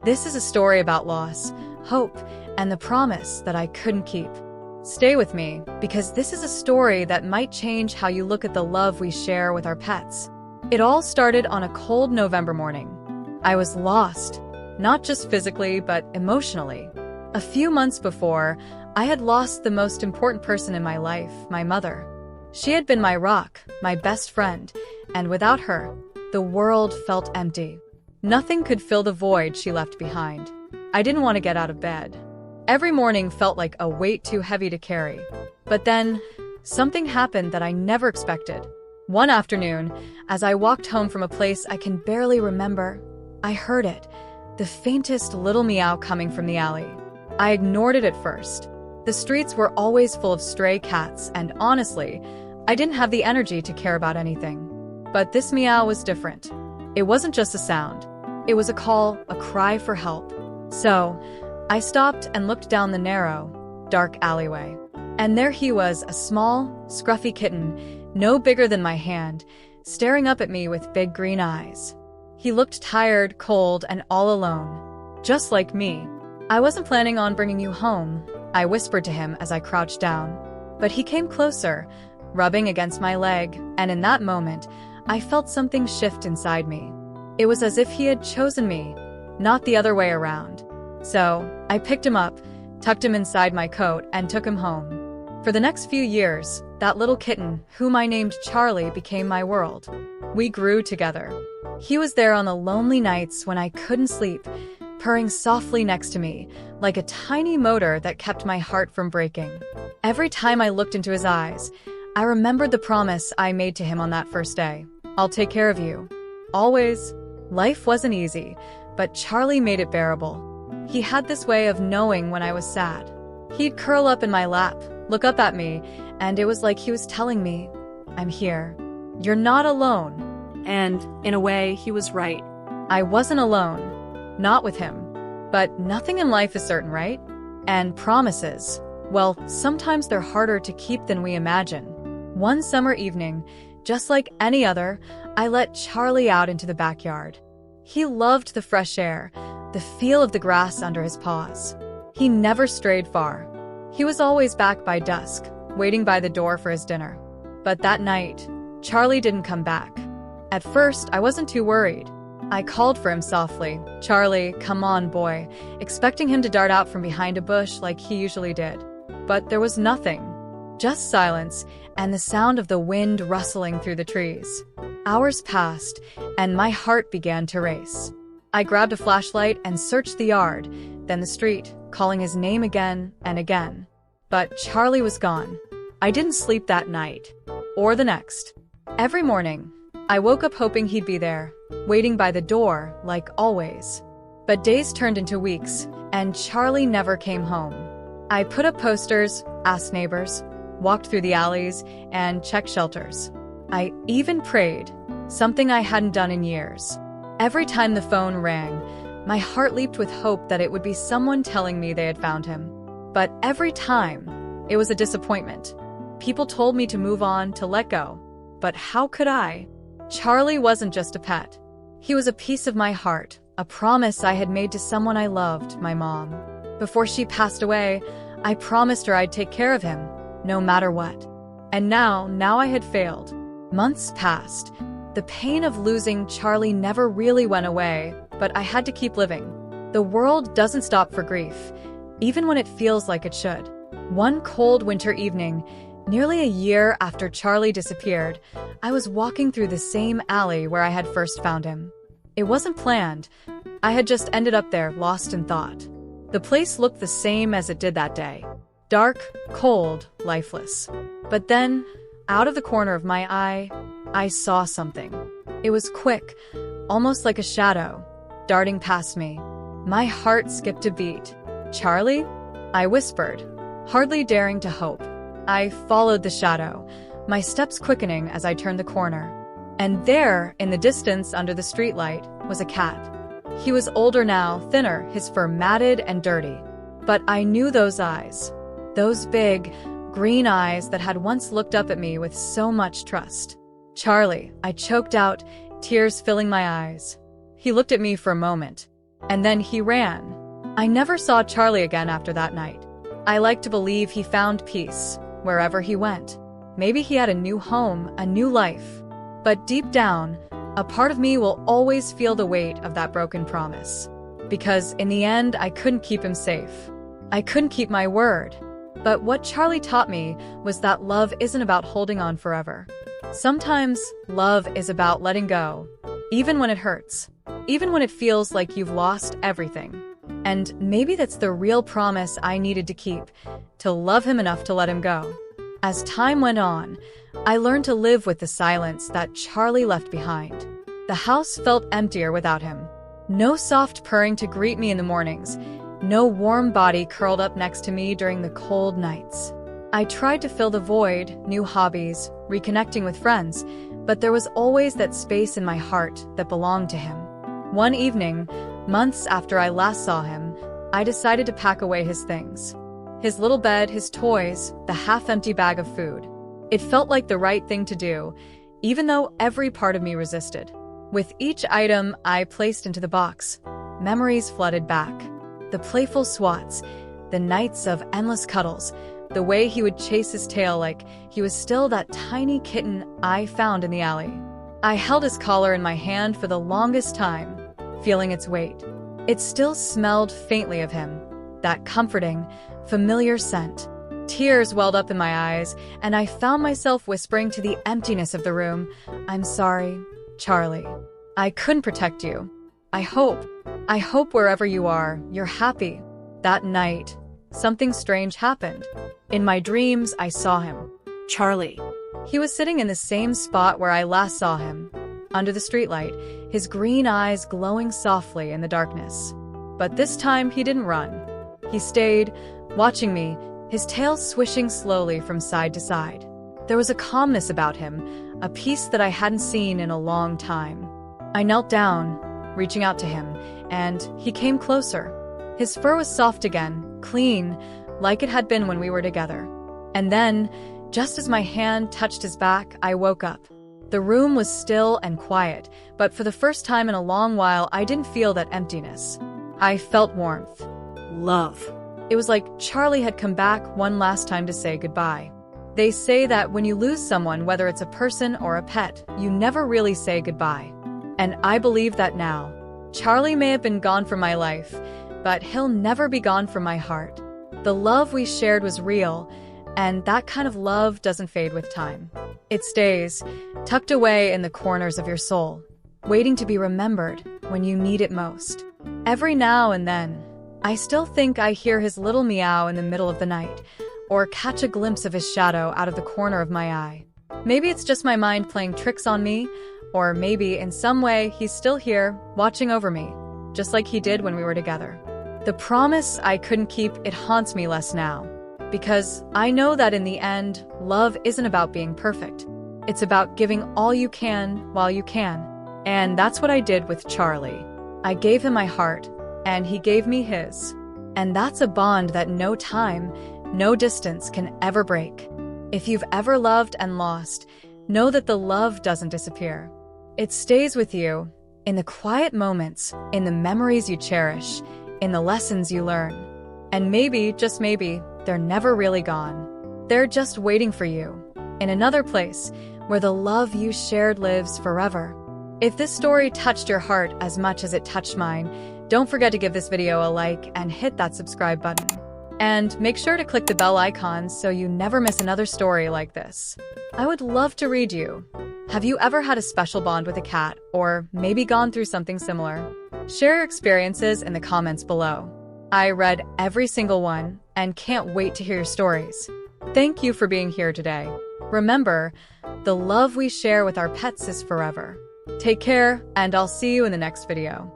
This is a story about loss, hope, and the promise that I couldn't keep. Stay with me, because this is a story that might change how you look at the love we share with our pets. It all started on a cold November morning. I was lost, not just physically, but emotionally. A few months before, I had lost the most important person in my life, my mother. She had been my rock, my best friend, and without her, the world felt empty. Nothing could fill the void she left behind. I didn't want to get out of bed. Every morning felt like a weight too heavy to carry. But then, something happened that I never expected. One afternoon, as I walked home from a place I can barely remember, I heard it, the faintest little meow coming from the alley. I ignored it at first. The streets were always full of stray cats, and honestly, I didn't have the energy to care about anything. But this meow was different. It wasn't just a sound. It was a call, a cry for help. So, I stopped and looked down the narrow, dark alleyway. And there he was, a small, scruffy kitten, no bigger than my hand, staring up at me with big green eyes. He looked tired, cold, and all alone. Just like me. "I wasn't planning on bringing you home," I whispered to him as I crouched down. But he came closer, rubbing against my leg, and in that moment, I felt something shift inside me. It was as if he had chosen me, not the other way around. So, I picked him up, tucked him inside my coat, and took him home. For the next few years, that little kitten, whom I named Charlie, became my world. We grew together. He was there on the lonely nights when I couldn't sleep, purring softly next to me, like a tiny motor that kept my heart from breaking. Every time I looked into his eyes, I remembered the promise I made to him on that first day. "I'll take care of you. Always." Life wasn't easy, but Charlie made it bearable. He had this way of knowing when I was sad. He'd curl up in my lap, look up at me, and it was like he was telling me, "I'm here. You're not alone." And, in a way, he was right. I wasn't alone. Not with him. But nothing in life is certain, right? And promises, well, sometimes they're harder to keep than we imagine. One summer evening, just like any other, I let Charlie out into the backyard. He loved the fresh air, the feel of the grass under his paws. He never strayed far. He was always back by dusk, waiting by the door for his dinner. But that night, Charlie didn't come back. At first, I wasn't too worried. I called for him softly, "Charlie, come on, boy," expecting him to dart out from behind a bush like he usually did. But there was nothing. Just silence and the sound of the wind rustling through the trees. Hours passed, and my heart began to race. I grabbed a flashlight and searched the yard, then the street, calling his name again and again. But Charlie was gone. I didn't sleep that night, or the next. Every morning, I woke up hoping he'd be there, waiting by the door, like always. But days turned into weeks, and Charlie never came home. I put up posters, asked neighbors, walked through the alleys, and checked shelters. I even prayed, something I hadn't done in years. Every time the phone rang, my heart leaped with hope that it would be someone telling me they had found him. But every time, it was a disappointment. People told me to move on, to let go. But how could I? Charlie wasn't just a pet. He was a piece of my heart, a promise I had made to someone I loved, my mom. Before she passed away, I promised her I'd take care of him, no matter what. And now I had failed. Months passed. The pain of losing Charlie never really went away, but I had to keep living. The world doesn't stop for grief, even when it feels like it should. One cold winter evening, nearly a year after Charlie disappeared, I was walking through the same alley where I had first found him. It wasn't planned. I had just ended up there, lost in thought. The place looked the same as it did that day. Dark, cold, lifeless. But then, out of the corner of my eye, I saw something. It was quick, almost like a shadow, darting past me. My heart skipped a beat. "Charlie?" I whispered, hardly daring to hope. I followed the shadow, my steps quickening as I turned the corner. And there, in the distance under the streetlight, was a cat. He was older now, thinner, his fur matted and dirty. But I knew those eyes. Those big, green eyes that had once looked up at me with so much trust. "Charlie," I choked out, tears filling my eyes. He looked at me for a moment, And then he ran. I never saw Charlie again after that night. I like to believe he found peace wherever he went. Maybe he had a new home, a new life. But deep down, a part of me will always feel the weight of that broken promise. Because in the end, I couldn't keep him safe. I couldn't keep my word. But what Charlie taught me was that love isn't about holding on forever. Sometimes love is about letting go, even when it hurts, even when it feels like you've lost everything. And maybe that's the real promise I needed to keep, to love him enough to let him go. As time went on, I learned to live with the silence that Charlie left behind. The house felt emptier without him. No soft purring to greet me in the mornings. No warm body curled up next to me during the cold nights. I tried to fill the void, new hobbies, reconnecting with friends, but there was always that space in my heart that belonged to him. One evening, months after I last saw him, I decided to pack away his things. His little bed, his toys, the half-empty bag of food. It felt like the right thing to do, even though every part of me resisted. With each item I placed into the box, memories flooded back. The playful swats, the nights of endless cuddles, the way he would chase his tail like he was still that tiny kitten I found in the alley. I held his collar in my hand for the longest time, feeling its weight. It still smelled faintly of him, that comforting, familiar scent. Tears welled up in my eyes, and I found myself whispering to the emptiness of the room, "I'm sorry, Charlie. I couldn't protect you. I hope wherever you are, you're happy." That night, something strange happened. In my dreams, I saw him. Charlie. He was sitting in the same spot where I last saw him, under the streetlight, his green eyes glowing softly in the darkness. But this time, he didn't run. He stayed, watching me, his tail swishing slowly from side to side. There was a calmness about him, a peace that I hadn't seen in a long time. I knelt down, reaching out to him, and he came closer. His fur was soft again, clean, like it had been when we were together. And then, just as my hand touched his back, I woke up. The room was still and quiet, but for the first time in a long while, I didn't feel that emptiness. I felt warmth. Love. It was like Charlie had come back one last time to say goodbye. They say that when you lose someone, whether it's a person or a pet, you never really say goodbye. And I believe that now. Charlie may have been gone from my life, but he'll never be gone from my heart. The love we shared was real, and that kind of love doesn't fade with time. It stays, tucked away in the corners of your soul, waiting to be remembered when you need it most. Every now and then, I still think I hear his little meow in the middle of the night, or catch a glimpse of his shadow out of the corner of my eye. Maybe it's just my mind playing tricks on me, or maybe in some way he's still here, watching over me, just like he did when we were together. The promise I couldn't keep, it haunts me less now. Because I know that in the end, love isn't about being perfect. It's about giving all you can while you can. And that's what I did with Charlie. I gave him my heart, and he gave me his. And that's a bond that no time, no distance can ever break. If you've ever loved and lost, know that the love doesn't disappear. It stays with you, in the quiet moments, in the memories you cherish, in the lessons you learn. And maybe, just maybe, they're never really gone. They're just waiting for you, in another place, where the love you shared lives forever. If this story touched your heart as much as it touched mine, don't forget to give this video a like and hit that subscribe button. And make sure to click the bell icon so you never miss another story like this. I would love to read you. Have you ever had a special bond with a cat, or maybe gone through something similar? Share your experiences in the comments below. I read every single one and can't wait to hear your stories. Thank you for being here today. Remember, the love we share with our pets is forever. Take care, and I'll see you in the next video.